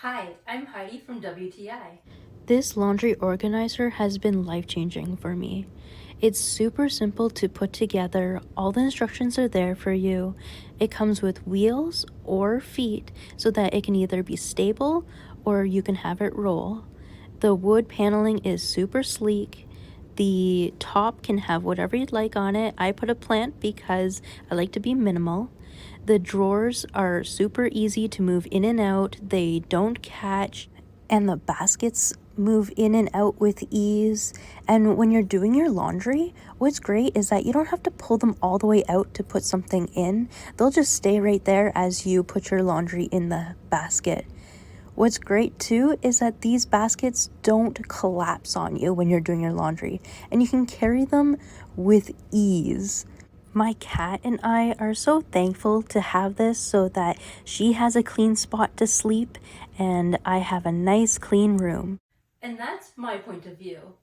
Hi, I'm Heidi from WTI. This laundry organizer has been life-changing for me. It's super simple to put together. All the instructions are there for you. It comes with wheels or feet so that it can either be stable or you can have it roll. The wood paneling is super sleek. The top can have whatever you'd like on it. I put a plant because I like to be minimal. The drawers are super easy to move in and out. They don't catch, and the baskets move in and out with ease. And when you're doing your laundry, what's great is that you don't have to pull them all the way out to put something in. They'll just stay right there as you put your laundry in the basket. What's great too is that these baskets don't collapse on you when you're doing your laundry, and you can carry them with ease. My cat and I are so thankful to have this so that she has a clean spot to sleep and I have a nice clean room. And that's my point of view.